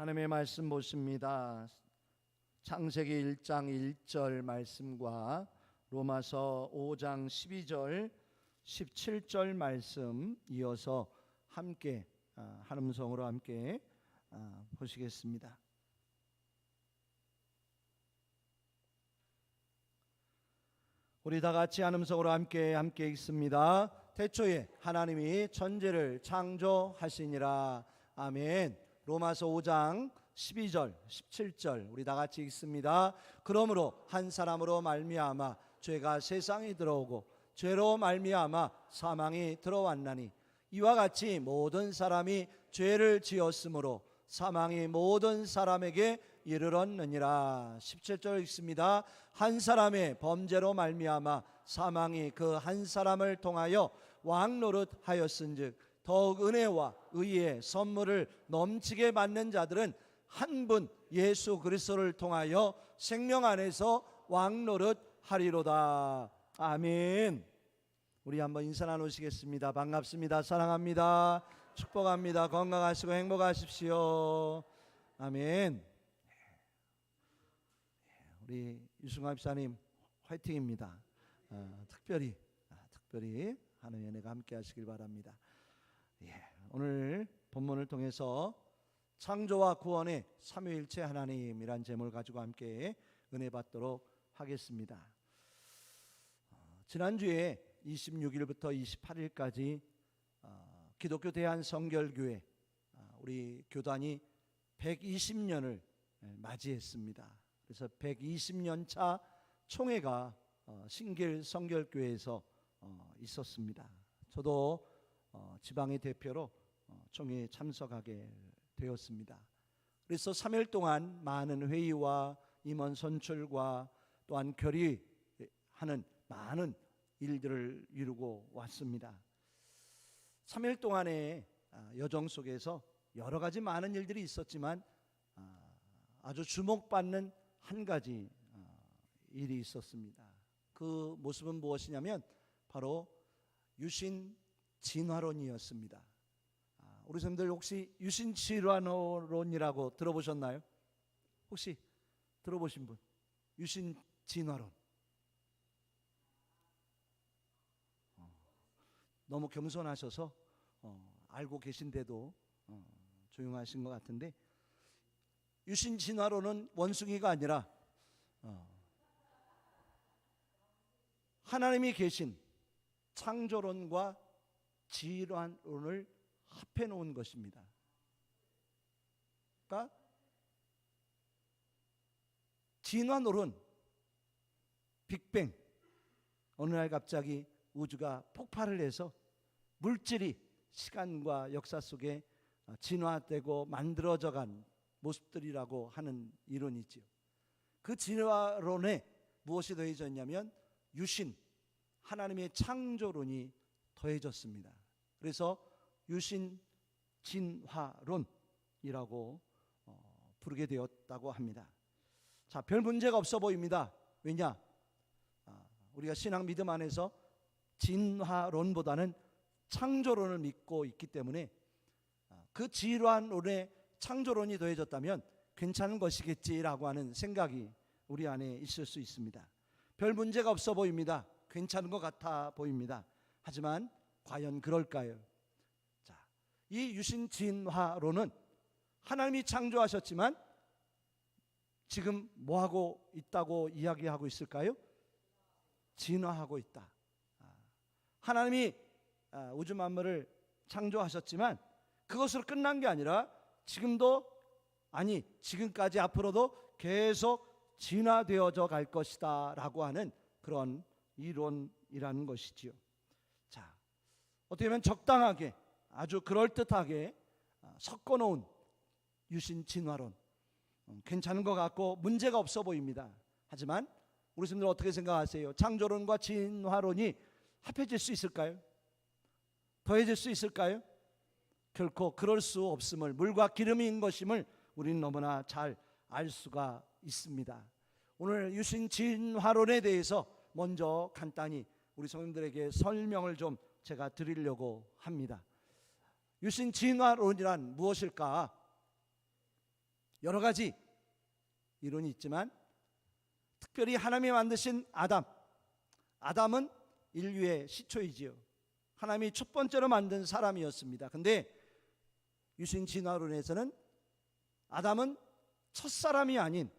하나님의 말씀 보십니다. 창세기 1장 1절 말씀과 로마서 5장 12절 17절 말씀 이어서 함께 한 음성으로 함께 보시겠습니다. 우리 다 같이 한 음성으로 함께 읽습니다. 태초에 하나님이 천지를 창조하시니라. 아멘. 로마서 5장 12절 17절 우리 다 같이 읽습니다. 그러므로 한 사람으로 말미암아 죄가 세상에 들어오고 죄로 말미암아 사망이 들어왔나니 이와 같이 모든 사람이 죄를 지었으므로 사망이 모든 사람에게 이르렀느니라. 17절 읽습니다. 한 사람의 범죄로 말미암아 사망이 그 한 사람을 통하여 왕노릇하였은즉 더욱 은혜와 의의 선물을 넘치게 받는 자들은 한 분 예수 그리스도를 통하여 생명 안에서 왕노릇하리로다. 아멘. 우리 한번 인사 나누시겠습니다. 반갑습니다. 사랑합니다. 축복합니다. 건강하시고 행복하십시오. 아멘. 우리 유승화 집사님 화이팅입니다. 특별히 하나님의 은혜가 함께 하시길 바랍니다. 오늘 본문을 통해서 창조와 구원의 삼위일체 하나님이란 제목을 가지고 함께 은혜 받도록 하겠습니다. 지난주에 26일부터 28일까지 기독교 대한성결교회 우리 교단이 120년을 맞이했습니다. 그래서 120년 차 총회가 신길 성결교회에서 있었습니다. 저도 지방의 대표로 총회에 참석하게 되었습니다. 그래서 3일 동안 많은 회의와 임원 선출과 또한 결의하는 많은 일들을 이루고 왔습니다. 3일 동안의 여정 속에서 여러 가지 많은 일들이 있었지만 아주 주목받는 한 가지 일이 있었습니다. 그 모습은 무엇이냐면 바로 유신 진화론이었습니다. 우리 선생님들 혹시 유신 진화론이라고 들어보셨나요? 혹시 들어보신 분? 유신 진화론. 너무 겸손하셔서 알고 계신데도 조용하신 것 같은데, 유신 진화론은 원숭이가 아니라 하나님이 계신 창조론과 진화론을 합해 놓은 것입니다. 그러니까 진화론은 빅뱅, 어느 날 갑자기 우주가 폭발을 해서 물질이 시간과 역사 속에 진화되고 만들어져간 모습들이라고 하는 이론이지요. 그 진화론에 무엇이 더해졌냐면 유신, 하나님의 창조론이 더해졌습니다. 그래서 유신 진화론이라고 부르게 되었다고 합니다. 자, 별 문제가 없어 보입니다. 왜냐? 우리가 신앙 믿음 안에서 진화론보다는 창조론을 믿고 있기 때문에 그 진화론에 창조론이 더해졌다면 괜찮은 것이겠지라고 하는 생각이 우리 안에 있을 수 있습니다. 별 문제가 없어 보입니다. 괜찮은 것 같아 보입니다. 하지만 과연 그럴까요? 자, 이 유신 진화론은 하나님이 창조하셨지만 지금 뭐하고 있다고 이야기하고 있을까요? 진화하고 있다. 하나님이 우주 만물을 창조하셨지만 그것으로 끝난 게 아니라 지금까지 앞으로도 계속 진화되어져 갈 것이다 라고 하는 그런 이론이라는 것이지요. 자, 어떻게 보면 적당하게 아주 그럴듯하게 섞어놓은 유신 진화론, 괜찮은 것 같고 문제가 없어 보입니다. 하지만 우리 스님들 어떻게 생각하세요? 창조론과 진화론이 합해질 수 있을까요? 더해질 수 있을까요? 결코 그럴 수 없음을, 물과 기름인 것임을 우리는 너무나 잘 알 수가 있습니다. 오늘 유신 진화론에 대해서 먼저 간단히 우리 성도님들에게 설명을 좀 제가 드리려고 합니다. 유신 진화론이란 무엇일까? 여러 가지 이론이 있지만 특별히 하나님이 만드신 아담은 인류의 시초이지요. 하나님이 첫 번째로 만든 사람이었습니다. 근데 유신 진화론에서는 아담은 첫사람이 아닌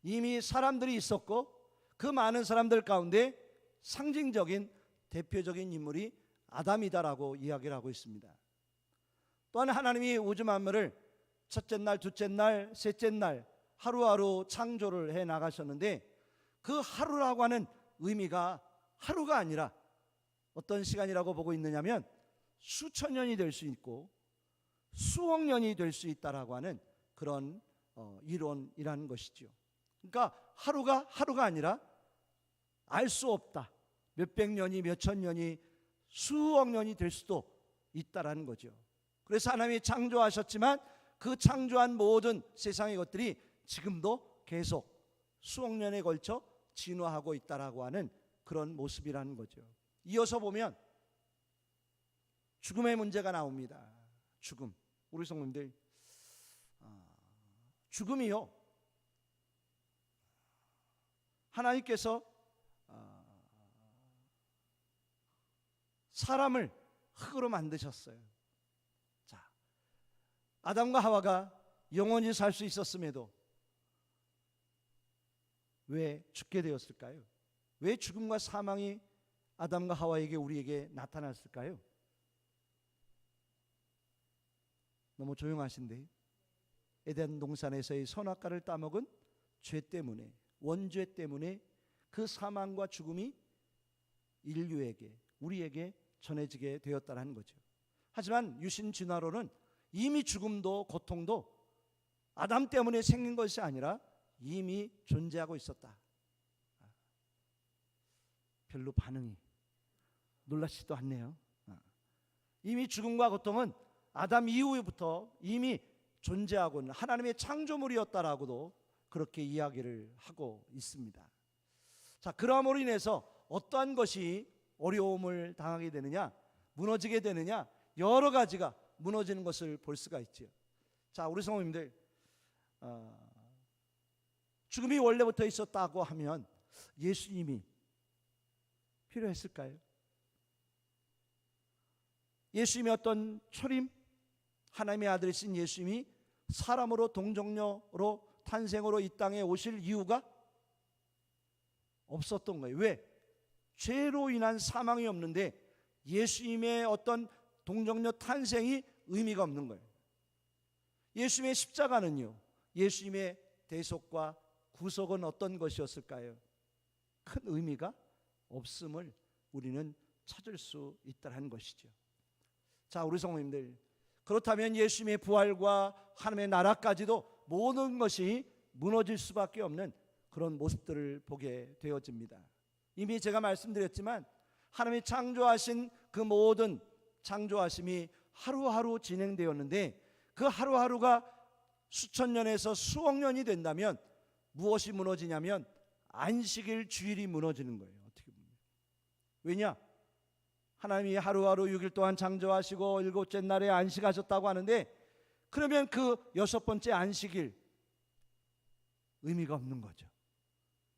이미 사람들이 있었고 그 많은 사람들 가운데 상징적인 대표적인 인물이 아담이다라고 이야기를 하고 있습니다. 또한 하나님이 우주 만물을 첫째 날, 둘째 날, 셋째 날 하루하루 창조를 해 나가셨는데 그 하루라고 하는 의미가 하루가 아니라 어떤 시간이라고 보고 있느냐면 수천 년이 될 수 있고 수억 년이 될 수 있다라고 하는 그런 이론이라는 것이죠. 그러니까 하루가 아니라 알 수 없다. 몇백 년이 몇천 년이 수억 년이 될 수도 있다라는 거죠. 그래서 하나님이 창조하셨지만 그 창조한 모든 세상의 것들이 지금도 계속 수억 년에 걸쳐 진화하고 있다라고 하는 그런 모습이라는 거죠. 이어서 보면 죽음의 문제가 나옵니다. 죽음. 우리 성도님들, 죽음이요, 하나님께서 사람을 흙으로 만드셨어요. 자, 아담과 하와가 영원히 살 수 있었음에도 왜 죽게 되었을까요? 왜 죽음과 사망이 아담과 하와에게 우리에게 나타났을까요? 너무 조용하신데, 에덴 동산에서의 선악과를 따먹은 죄 때문에, 원죄 때문에 그 사망과 죽음이 인류에게, 우리에게 전해지게 되었다는 거죠. 하지만 유신 진화론은 이미 죽음도 고통도 아담 때문에 생긴 것이 아니라 이미 존재하고 있었다. 별로 반응이 놀랍지도 않네요. 이미 죽음과 고통은 아담 이후부터 이미 존재하고 있는 하나님의 창조물이었다라고도 그렇게 이야기를 하고 있습니다. 자, 그러함으로 인해서 어떠한 것이 어려움을 당하게 되느냐, 무너지게 되느냐, 여러 가지가 무너지는 것을 볼 수가 있죠. 자, 우리 성도님들, 죽음이 원래부터 있었다고 하면 예수님이 필요했을까요? 예수님의 어떤 초림, 하나님의 아들이신 예수님이 사람으로 동정녀로 탄생으로 이 땅에 오실 이유가 없었던 거예요. 왜? 죄로 인한 사망이 없는데 예수님의 어떤 동정녀 탄생이 의미가 없는 거예요. 예수님의 십자가는요, 예수님의 대속과 구속은 어떤 것이었을까요? 큰 의미가 없음을 우리는 찾을 수 있다는 것이죠. 자, 우리 성도님들, 그렇다면 예수님의 부활과 하나님의 나라까지도 모든 것이 무너질 수밖에 없는 그런 모습들을 보게 되어집니다. 이미 제가 말씀드렸지만 하나님이 창조하신 그 모든 창조하심이 하루하루 진행되었는데 그 하루하루가 수천 년에서 수억 년이 된다면 무엇이 무너지냐면 안식일 주일이 무너지는 거예요. 어떻게 보면. 왜냐? 하나님이 하루하루 6일 동안 창조하시고 일곱째 날에 안식하셨다고 하는데 그러면 그 여섯 번째 안식일 의미가 없는 거죠.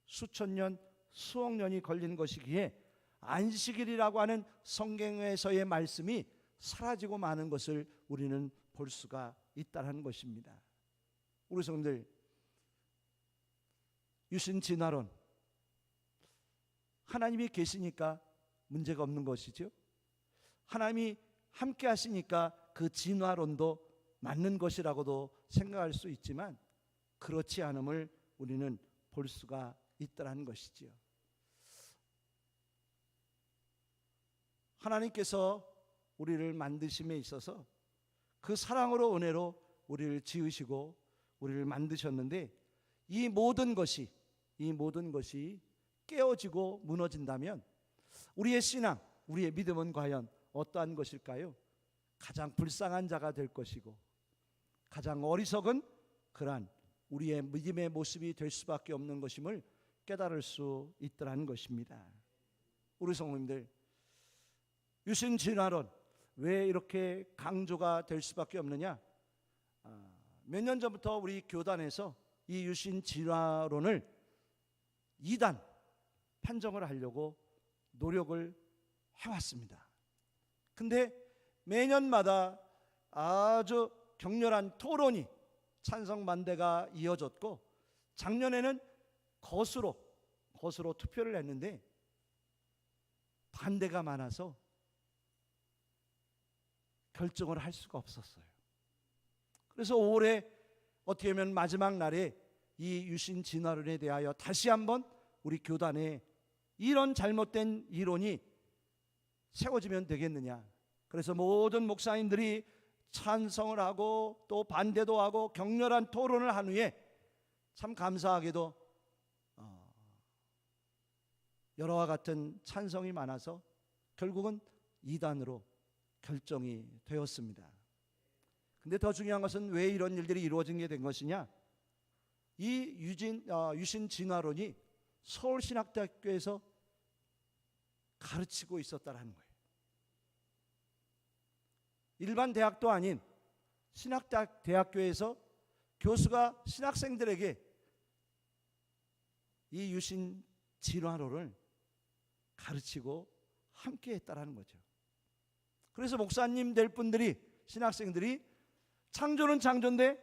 수천 년, 수억 년이 걸린 것이기에 안식일이라고 하는 성경에서의 말씀이 사라지고 마는 것을 우리는 볼 수가 있다는 것입니다. 우리 성도들, 유신 진화론, 하나님이 계시니까 문제가 없는 것이죠. 하나님이 함께 하시니까 그 진화론도 맞는 것이라고도 생각할 수 있지만 그렇지 않음을 우리는 볼 수가 있다는 것이지요. 하나님께서 우리를 만드심에 있어서 그 사랑으로 은혜로 우리를 지으시고 우리를 만드셨는데 이 모든 것이 깨어지고 무너진다면 우리의 신앙, 우리의 믿음은 과연 어떠한 것일까요? 가장 불쌍한 자가 될 것이고 가장 어리석은 그러한 우리의 믿음의 모습이 될 수밖에 없는 것임을 깨달을 수 있더라는 것입니다. 우리 성도님들, 유신 진화론 왜 이렇게 강조가 될 수밖에 없느냐? 몇 년 전부터 우리 교단에서 이 유신 진화론을 2단 판정을 하려고 노력을 해왔습니다. 근데 매년마다 아주 격렬한 토론이 찬성 반대가 이어졌고, 작년에는 거수로 투표를 했는데 반대가 많아서 결정을 할 수가 없었어요. 그래서 올해 어떻게 보면 마지막 날에 이 유신 진화론에 대하여 다시 한번 우리 교단에 이런 잘못된 이론이 세워지면 되겠느냐. 그래서 모든 목사님들이 찬성을 하고 또 반대도 하고 격렬한 토론을 한 후에 참 감사하게도 여러와 같은 찬성이 많아서 결국은 2단으로 결정이 되었습니다. 근데 더 중요한 것은 왜 이런 일들이 이루어지게 된 것이냐? 이 유신 진화론이 서울신학대학교에서 가르치고 있었다는 거예요. 일반 대학도 아닌 신학대학교에서 교수가 신학생들에게 이 유신 진화론을 가르치고 함께 했다는 거죠. 그래서 목사님 될 분들이, 신학생들이 창조는 창조인데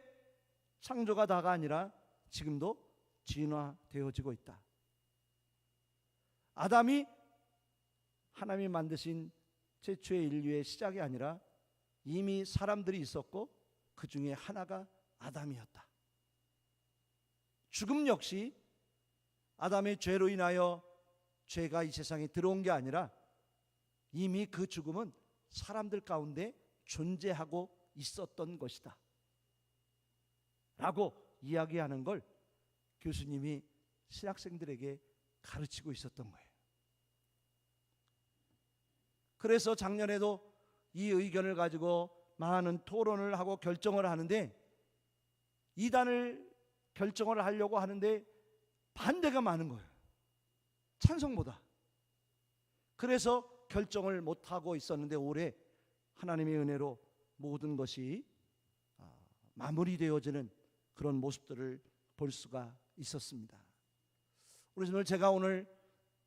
창조가 다가 아니라 지금도 진화되어지고 있다. 아담이 하나님이 만드신 최초의 인류의 시작이 아니라 이미 사람들이 있었고 그 중에 하나가 아담이었다. 죽음 역시 아담의 죄로 인하여 죄가 이 세상에 들어온 게 아니라 이미 그 죽음은 사람들 가운데 존재하고 있었던 것이다 라고 이야기하는 걸 교수님이 신학생들에게 가르치고 있었던 거예요. 그래서 작년에도 이 의견을 가지고 많은 토론을 하고 결정을 하는데, 2단을 결정을 하려고 하는데 반대가 많은 거예요, 찬성보다. 그래서 결정을 못하고 있었는데 올해 하나님의 은혜로 모든 것이 마무리되어지는 그런 모습들을 볼 수가 있었습니다. 그래서 제가 오늘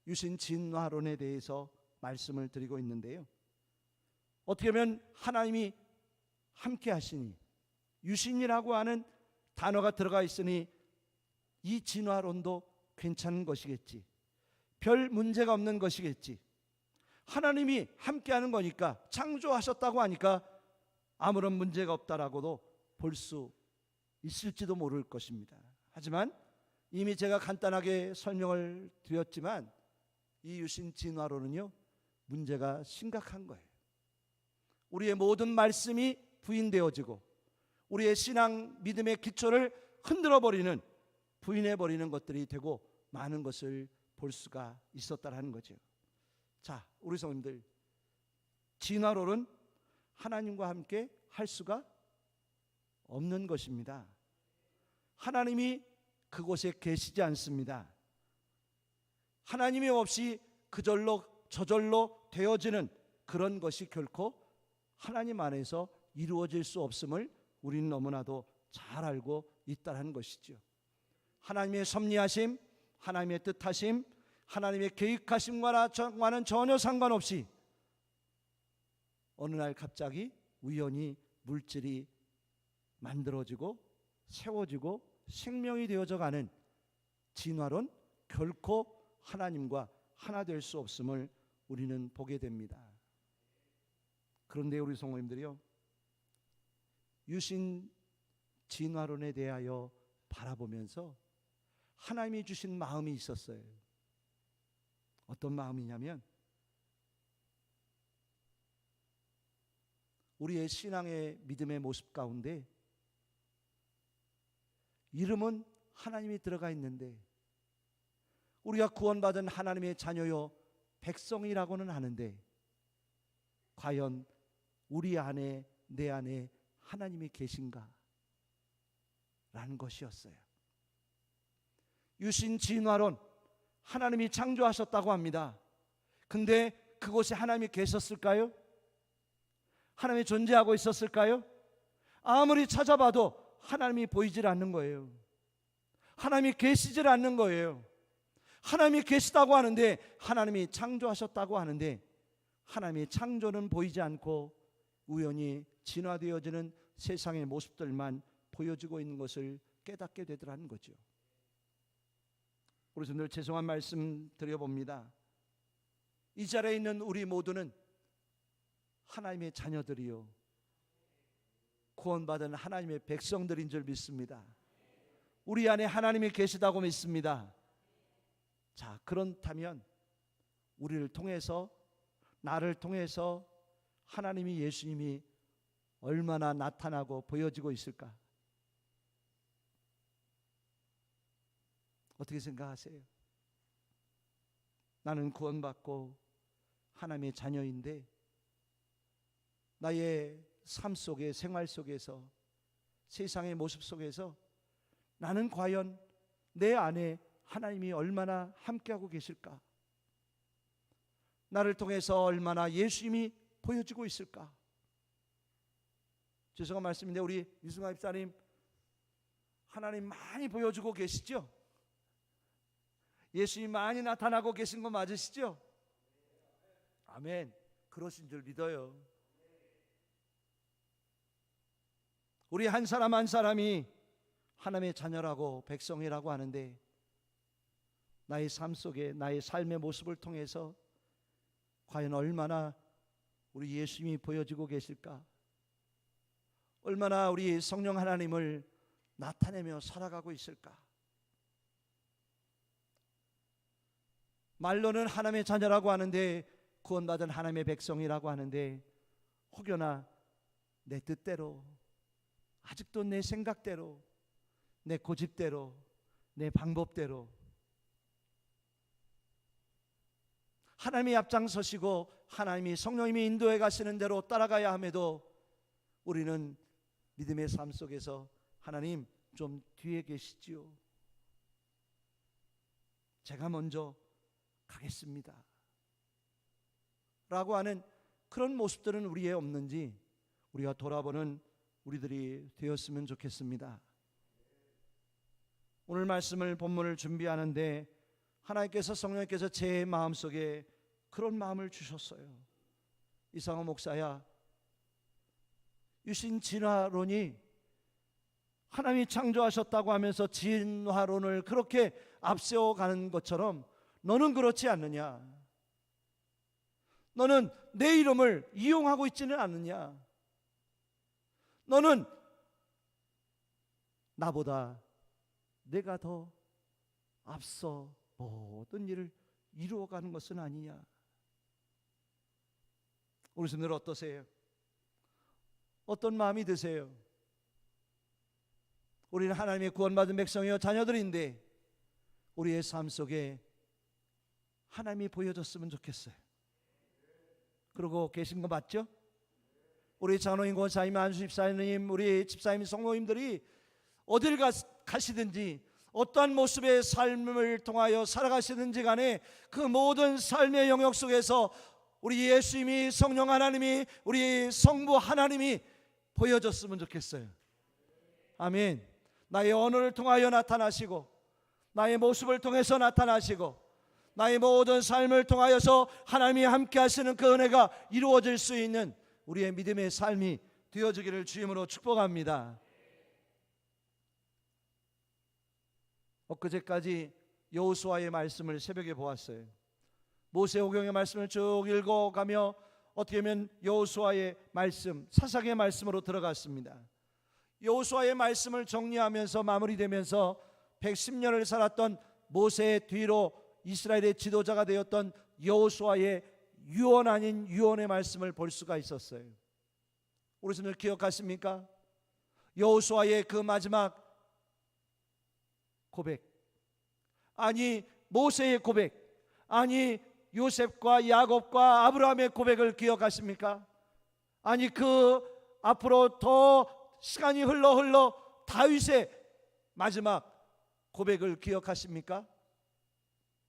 유신 진화론에 대해서 말씀을 드리고 있는데요, 어떻게 보면 하나님이 함께 하시니, 유신이라고 하는 단어가 들어가 있으니 이 진화론도 괜찮은 것이겠지, 별 문제가 없는 것이겠지. 하나님이 함께하는 거니까, 창조하셨다고 하니까 아무런 문제가 없다라고도 볼 수 있을지도 모를 것입니다. 하지만 이미 제가 간단하게 설명을 드렸지만 이 유신 진화론은요, 문제가 심각한 거예요. 우리의 모든 말씀이 부인되어지고 우리의 신앙 믿음의 기초를 흔들어버리는, 부인해버리는 것들이 되고 많은 것을 볼 수가 있었다는 거죠. 자, 우리 성도님들, 진화론은 하나님과 함께 할 수가 없는 것입니다. 하나님이 그곳에 계시지 않습니다. 하나님이 없이 그절로 저절로 되어지는 그런 것이 결코 하나님 안에서 이루어질 수 없음을 우리는 너무나도 잘 알고 있다는 것이죠. 하나님의 섭리하심, 하나님의 뜻하심, 하나님의 계획하심과는 전혀 상관없이 어느 날 갑자기 우연히 물질이 만들어지고 세워지고 생명이 되어져 가는 진화론, 결코 하나님과 하나 될 수 없음을 우리는 보게 됩니다. 그런데 우리 성도님들이요, 유신 진화론에 대하여 바라보면서 하나님이 주신 마음이 있었어요. 어떤 마음이냐면, 우리의 신앙의 믿음의 모습 가운데 이름은 하나님이 들어가 있는데, 우리가 구원받은 하나님의 자녀요 백성이라고는 하는데, 과연 우리 안에, 내 안에 하나님이 계신가? 라는 것이었어요. 유신 진화론, 하나님이 창조하셨다고 합니다. 근데 그곳에 하나님이 계셨을까요? 하나님이 존재하고 있었을까요? 아무리 찾아봐도 하나님이 보이질 않는 거예요. 하나님이 계시질 않는 거예요. 하나님이 계시다고 하는데, 하나님이 창조하셨다고 하는데, 하나님의 창조는 보이지 않고 우연히 진화되어지는 세상의 모습들만 보여지고 있는 것을 깨닫게 되더라는 거죠. 그래서 늘 죄송한 말씀 드려봅니다. 이 자리에 있는 우리 모두는 하나님의 자녀들이요, 구원받은 하나님의 백성들인 줄 믿습니다. 우리 안에 하나님이 계시다고 믿습니다. 자, 그렇다면 우리를 통해서, 나를 통해서 하나님이, 예수님이 얼마나 나타나고 보여지고 있을까? 어떻게 생각하세요? 나는 구원받고 하나님의 자녀인데, 나의 삶 속에, 생활 속에서, 세상의 모습 속에서 나는 과연 내 안에 하나님이 얼마나 함께하고 계실까? 나를 통해서 얼마나 예수님이 보여지고 있을까? 죄송한 말씀인데 우리 유승아 집사님, 하나님 많이 보여주고 계시죠? 예수님이 많이 나타나고 계신 거 맞으시죠? 아멘. 그러신 줄 믿어요. 우리 한 사람 한 사람이 하나님의 자녀라고, 백성이라고 하는데, 나의 삶 속에, 나의 삶의 모습을 통해서 과연 얼마나 우리 예수님이 보여지고 계실까? 얼마나 우리 성령 하나님을 나타내며 살아가고 있을까? 말로는 하나님의 자녀라고 하는데, 구원받은 하나님의 백성이라고 하는데, 혹여나 내 뜻대로, 아직도 내 생각대로, 내 고집대로, 내 방법대로 하나님이 앞장서시고 하나님이, 성령님이 인도해 가시는 대로 따라가야 함에도 우리는 믿음의 삶 속에서 하나님 좀 뒤에 계시지요, 제가 먼저 가겠습니다 라고 하는 그런 모습들은 우리에 없는지 우리가 돌아보는 우리들이 되었으면 좋겠습니다. 오늘 말씀을, 본문을 준비하는데 하나님께서, 성령님께서 제 마음속에 그런 마음을 주셨어요. 이상호 목사야, 유신 진화론이 하나님이 창조하셨다고 하면서 진화론을 그렇게 앞세워가는 것처럼 너는 그렇지 않느냐? 너는 내 이름을 이용하고 있지는 않느냐? 너는 나보다 내가 더 앞서 모든 일을 이루어가는 것은 아니냐? 우리 성도들 어떠세요? 어떤 마음이 드세요? 우리는 하나님의 구원받은 백성이요 자녀들인데 우리의 삶 속에 하나님이 보여줬으면 좋겠어요. 그러고 계신 거 맞죠? 우리 장로님, 권사님, 안수 집사님, 우리 집사님, 성도님들이 어딜 가시든지 어떠한 모습의 삶을 통하여 살아가시든지 간에 그 모든 삶의 영역 속에서 우리 예수님이, 성령 하나님이, 우리 성부 하나님이 보여줬으면 좋겠어요. 아멘. 나의 언어를 통하여 나타나시고, 나의 모습을 통해서 나타나시고, 나의 모든 삶을 통하여서 하나님이 함께 하시는 그 은혜가 이루어질 수 있는 우리의 믿음의 삶이 되어지기를 주임으로 축복합니다. 엊그제까지 여호수아의 말씀을 새벽에 보았어요. 모세오경의 말씀을 쭉 읽어가며 어떻게 보면 여호수아의 말씀, 사사기의 말씀으로 들어갔습니다. 여호수아의 말씀을 정리하면서 마무리되면서 110년을 살았던 모세의 뒤로 이스라엘의 지도자가 되었던 여호수아의 유언 아닌 유언의 말씀을 볼 수가 있었어요. 우리 선생님 기억하십니까? 여호수아의 그 마지막 고백, 아니 모세의 고백, 아니 요셉과 야곱과 아브라함의 고백을 기억하십니까? 아니 그 앞으로 더 시간이 흘러 다윗의 마지막 고백을 기억하십니까?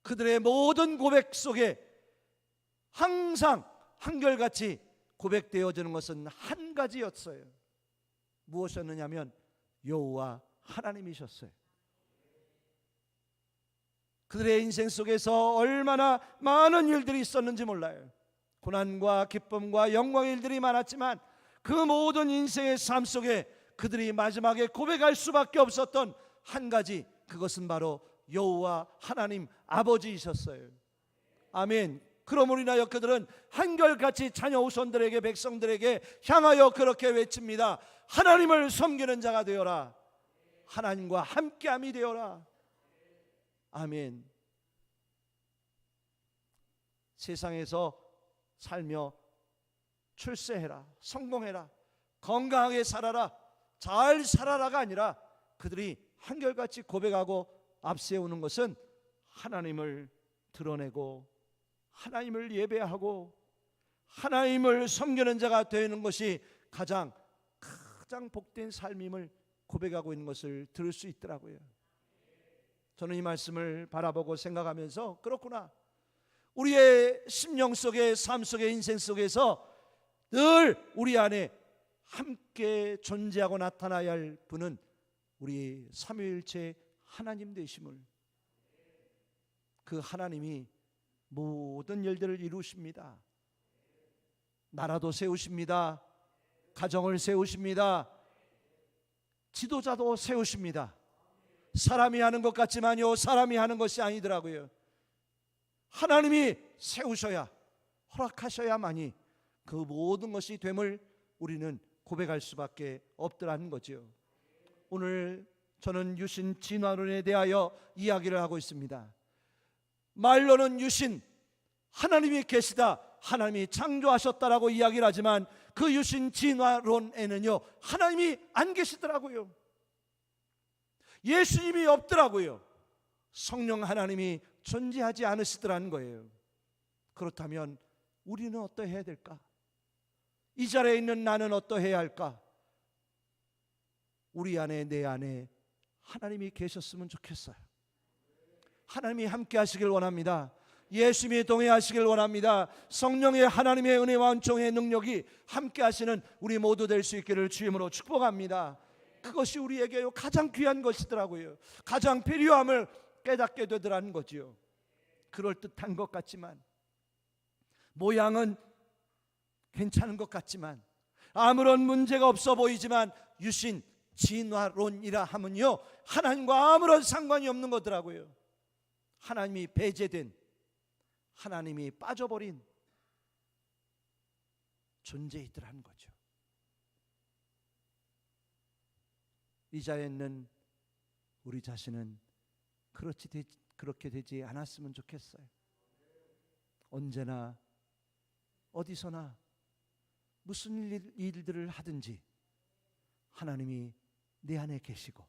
그들의 모든 고백 속에 항상 한결같이 고백되어지는 것은 한 가지였어요. 무엇이었느냐면 여호와 하나님이셨어요. 그들의 인생 속에서 얼마나 많은 일들이 있었는지 몰라요. 고난과 기쁨과 영광의 일들이 많았지만 그 모든 인생의 삶 속에 그들이 마지막에 고백할 수밖에 없었던 한 가지, 그것은 바로 여호와 하나님 아버지이셨어요. 아멘. 그러므로 인하여 그들은 한결같이 자녀 후손들에게, 백성들에게 향하여 그렇게 외칩니다. 하나님을 섬기는 자가 되어라. 하나님과 함께함이 되어라. 아멘. 세상에서 살며 출세해라, 성공해라, 건강하게 살아라, 잘 살아라가 아니라 그들이 한결같이 고백하고 앞세우는 것은 하나님을 드러내고 하나님을 예배하고 하나님을 섬기는 자가 되는 것이 가장 복된 삶임을 고백하고 있는 것을 들을 수 있더라고요. 저는 이 말씀을 바라보고 생각하면서 그렇구나, 우리의 심령 속에, 삶 속에, 인생 속에서 늘 우리 안에 함께 존재하고 나타나야 할 분은 우리 삼위일체 하나님 되심을, 그 하나님이 모든 일들을 이루십니다. 나라도 세우십니다. 가정을 세우십니다. 지도자도 세우십니다. 사람이 하는 것 같지만요, 사람이 하는 것이 아니더라고요. 하나님이 세우셔야, 허락하셔야만이 그 모든 것이 됨을 우리는 고백할 수밖에 없더라는 거죠. 오늘 저는 유신 진화론에 대하여 이야기를 하고 있습니다. 말로는 유신, 하나님이 계시다, 하나님이 창조하셨다라고 이야기를 하지만 그 유신 진화론에는요, 하나님이 안 계시더라고요. 예수님이 없더라고요. 성령 하나님이 존재하지 않으시더라는 거예요. 그렇다면 우리는 어떠해야 될까? 이 자리에 있는 나는 어떠해야 할까? 우리 안에, 내 안에 하나님이 계셨으면 좋겠어요. 하나님이 함께 하시길 원합니다. 예수님이 동행하시길 원합니다. 성령의 하나님의 은혜와 은총의 능력이 함께 하시는 우리 모두 될 수 있기를 주임으로 축복합니다. 그것이 우리에게 가장 귀한 것이더라고요. 가장 필요함을 깨닫게 되더라는 거지요. 그럴듯한 것 같지만, 모양은 괜찮은 것 같지만, 아무런 문제가 없어 보이지만 유신 진화론이라 하면요, 하나님과 아무런 상관이 없는 거더라고요. 하나님이 배제된, 하나님이 빠져버린 존재이더라는 거죠. 이 자리에 있는 우리 자신은 그렇게 되지 않았으면 좋겠어요. 언제나 어디서나 무슨 일들을 하든지 하나님이 내 안에 계시고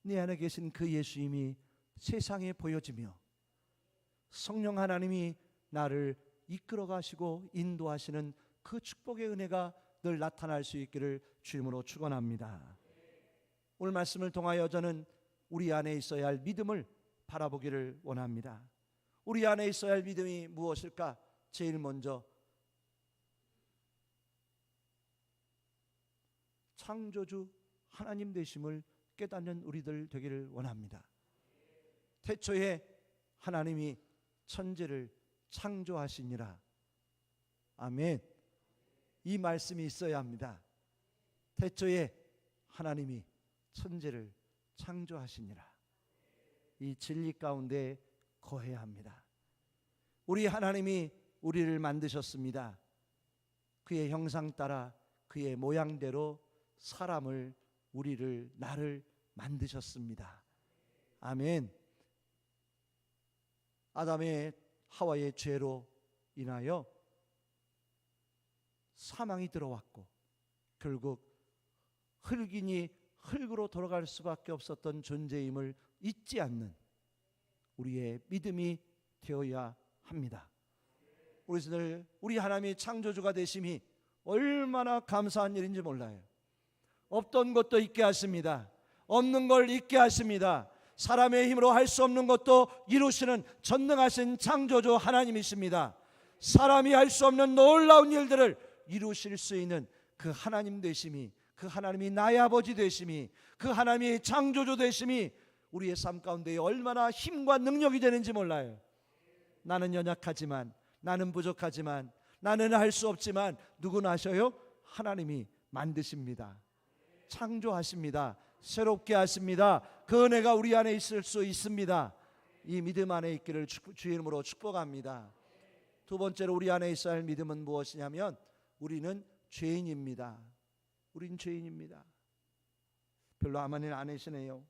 내 안에 계신 그 예수님이 세상에 보여지며 성령 하나님이 나를 이끌어 가시고 인도하시는 그 축복의 은혜가 늘 나타날 수 있기를 주님으로 축원합니다. 오늘 말씀을 통하여 저는 우리 안에 있어야 할 믿음을 바라보기를 원합니다. 우리 안에 있어야 할 믿음이 무엇일까? 제일 먼저 창조주 하나님 되심을 깨닫는 우리들 되기를 원합니다. 태초에 하나님이 천지를 창조하시니라. 아멘. 이 말씀이 있어야 합니다. 태초에 하나님이 천지를 창조하시니라. 이 진리 가운데 거해야 합니다. 우리 하나님이 우리를 만드셨습니다. 그의 형상 따라 그의 모양대로 사람을, 우리를, 나를 만드셨습니다. 아멘. 아담의, 하와의 죄로 인하여 사망이 들어왔고 결국 흙이니 흙으로 돌아갈 수밖에 없었던 존재임을 잊지 않는 우리의 믿음이 되어야 합니다. 우리 하나님이 창조주가 되심이 얼마나 감사한 일인지 몰라요. 없던 것도 있게 하십니다. 없는 걸 있게 하십니다. 사람의 힘으로 할 수 없는 것도 이루시는 전능하신 창조주 하나님이십니다. 사람이 할 수 없는 놀라운 일들을 이루실 수 있는 그 하나님 되심이, 그 하나님이 나의 아버지 되심이, 그 하나님이 창조주 되심이 우리의 삶 가운데 얼마나 힘과 능력이 되는지 몰라요. 나는 연약하지만, 나는 부족하지만, 나는 할 수 없지만 누구는 하셔요? 하나님이 만드십니다. 창조하십니다. 새롭게 하십니다. 그 은혜가 우리 안에 있을 수 있습니다. 이 믿음 안에 있기를 주의 이름으로 축복합니다. 두 번째로 우리 안에 있어야 할 믿음은 무엇이냐면 우리는 죄인입니다. 우린 죄인입니다. 별로 아멘을 안 하시네요.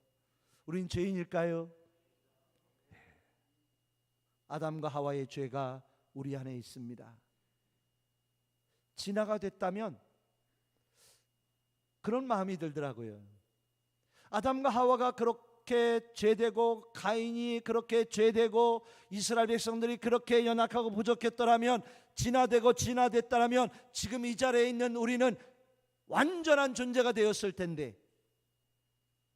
우린 죄인일까요? 아담과 하와의 죄가 우리 안에 있습니다. 진화가 됐다면 그런 마음이 들더라고요. 아담과 하와가 그렇게 죄되고 가인이 그렇게 죄되고 이스라엘 백성들이 그렇게 연약하고 부족했더라면, 진화됐다라면 지금 이 자리에 있는 우리는 완전한 존재가 되었을 텐데,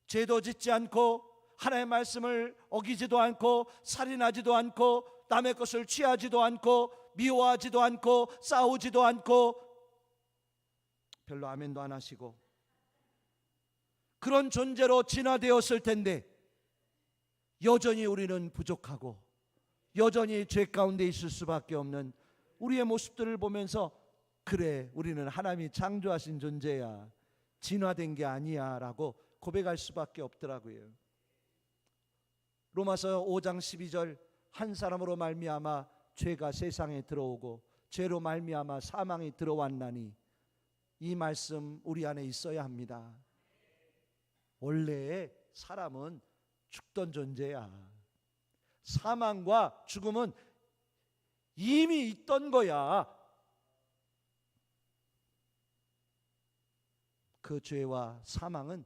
죄도 짓지 않고 하나님의 말씀을 어기지도 않고 살인하지도 않고 남의 것을 취하지도 않고 미워하지도 않고 싸우지도 않고 별로 아멘도 안 하시고 그런 존재로 진화되었을 텐데, 여전히 우리는 부족하고 여전히 죄 가운데 있을 수밖에 없는 우리의 모습들을 보면서, 그래, 우리는 하나님이 창조하신 존재야, 진화된 게 아니야 라고 고백할 수밖에 없더라고요. 로마서 5장 12절, 한 사람으로 말미암아 죄가 세상에 들어오고 죄로 말미암아 사망이 들어왔나니, 이 말씀 우리 안에 있어야 합니다. 원래 사람은 죽던 존재야. 사망과 죽음은 이미 있던 거야. 그 죄와 사망은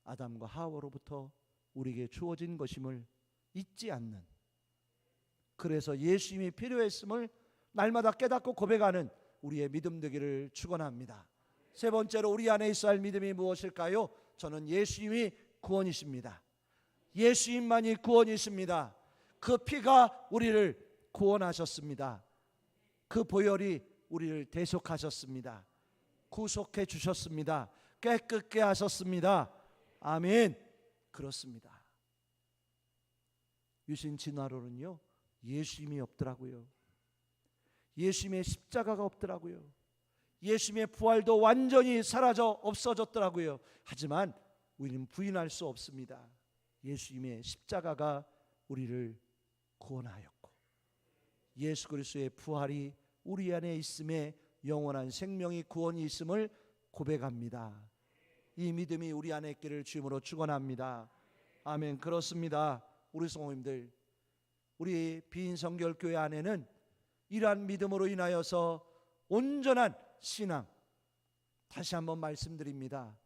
아담과 하와로부터 우리에게 주어진 것임을 잊지 않는, 그래서 예수님이 필요했음을 날마다 깨닫고 고백하는 우리의 믿음 되기를 축원합니다. 세 번째로 우리 안에 있어야 할 믿음이 무엇일까요? 저는 예수님이 구원이십니다. 예수님만이 구원이십니다. 그 피가 우리를 구원하셨습니다. 그 보혈이 우리를 대속하셨습니다. 구속해 주셨습니다. 깨끗게 하셨습니다. 아멘. 그렇습니다. 유신 진화로는요, 예수님이 없더라고요. 예수님의 십자가가 없더라고요. 예수님의 부활도 완전히 사라져 없어졌더라고요. 하지만 우리는 부인할 수 없습니다. 예수님의 십자가가 우리를 구원하였고, 예수 그리스도의 부활이 우리 안에 있음에 영원한 생명이 구원이 있음을 고백합니다. 이 믿음이 우리 안에 있기를 주님으로 축원합니다. 아멘. 그렇습니다. 우리 성도님들, 우리 비인성결교회 안에는 이러한 믿음으로 인하여서 온전한 신앙, 다시 한번 말씀드립니다.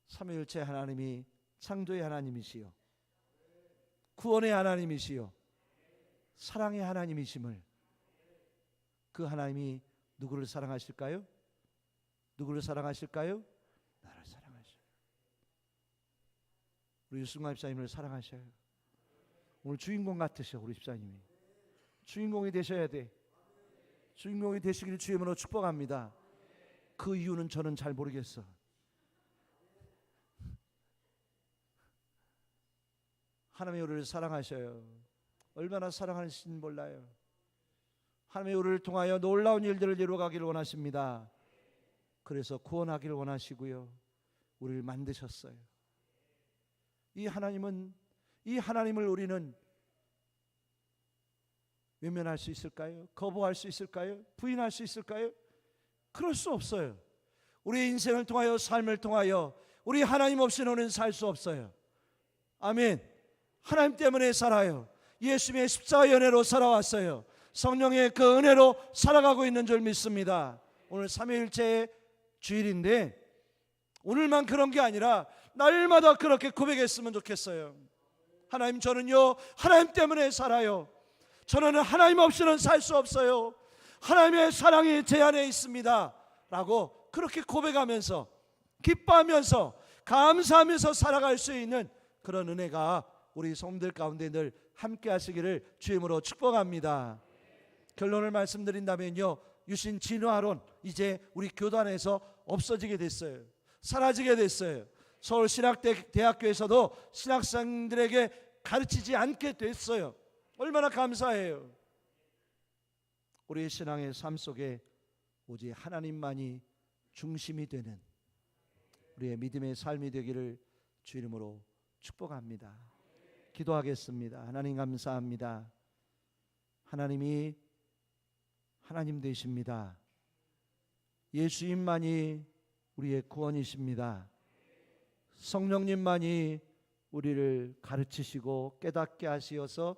삼위일체 하나님이 창조의 하나님이시요, 구원의 하나님이시요, 사랑의 하나님이심을, 그 하나님이 누구를 사랑하실까요? 누구를 사랑하실까요? 나를 사랑하셔요. 우리 유승관 집사님을 사랑하셔요. 오늘 주인공 같으셔. 우리 집사님이 주인공이 되셔야 돼. 주인공이 되시기를 주님으로 축복합니다. 그 이유는 저는 잘 모르겠어. 하나님이 우리를 사랑하셔요. 얼마나 사랑하시는지 몰라요. 하나님이 우리를 통하여 놀라운 일들을 이루어가기를 원하십니다. 그래서 구원하기를 원하시고요, 우리를 만드셨어요. 이 하나님을 우리는 외면할 수 있을까요? 거부할 수 있을까요? 부인할 수 있을까요? 그럴 수 없어요. 우리 인생을 통하여, 삶을 통하여 우리 하나님 없이는 살 수 없어요. 아멘. 하나님 때문에 살아요. 예수님의 십자가 연애로 살아왔어요. 성령의 그 은혜로 살아가고 있는 줄 믿습니다. 오늘 삼위일체의 주일인데 오늘만 그런 게 아니라 날마다 그렇게 고백했으면 좋겠어요. 하나님, 저는요 하나님 때문에 살아요. 저는 하나님 없이는 살 수 없어요. 하나님의 사랑이 제 안에 있습니다 라고 그렇게 고백하면서, 기뻐하면서, 감사하면서 살아갈 수 있는 그런 은혜가 우리 성도들 가운데 늘 함께 하시기를 주님으로 축복합니다. 결론을 말씀드린다면요, 유신 진화론 이제 우리 교단에서 없어지게 됐어요. 사라지게 됐어요. 서울신학대학교에서도 신학생들에게 가르치지 않게 됐어요. 얼마나 감사해요. 우리의 신앙의 삶 속에 오직 하나님만이 중심이 되는 우리의 믿음의 삶이 되기를 주 이름으로 축복합니다. 기도하겠습니다. 하나님 감사합니다. 하나님이 하나님 되십니다. 예수님만이 우리의 구원이십니다. 성령님만이 우리를 가르치시고 깨닫게 하시어서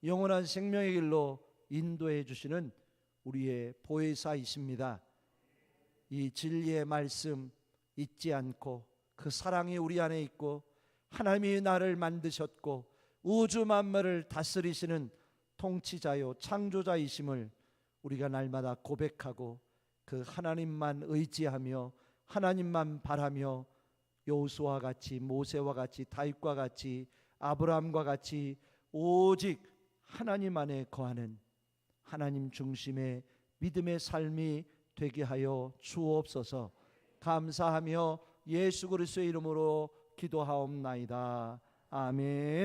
영원한 생명의 길로 인도해 주시는 우리의 보혜사이십니다. 이 진리의 말씀 잊지 않고 그 사랑이 우리 안에 있고 하나님이 나를 만드셨고 우주 만물을 다스리시는 통치자요 창조자이심을 우리가 날마다 고백하고 그 하나님만 의지하며 하나님만 바라며 여호수아와 같이 모세와 같이 다윗과 같이 아브라함과 같이 오직 하나님 안에 거하는 하나님 중심의 믿음의 삶이 되게 하여 주옵소서. 감사하며 예수 그리스도의 이름으로 기도하옵나이다. 아멘.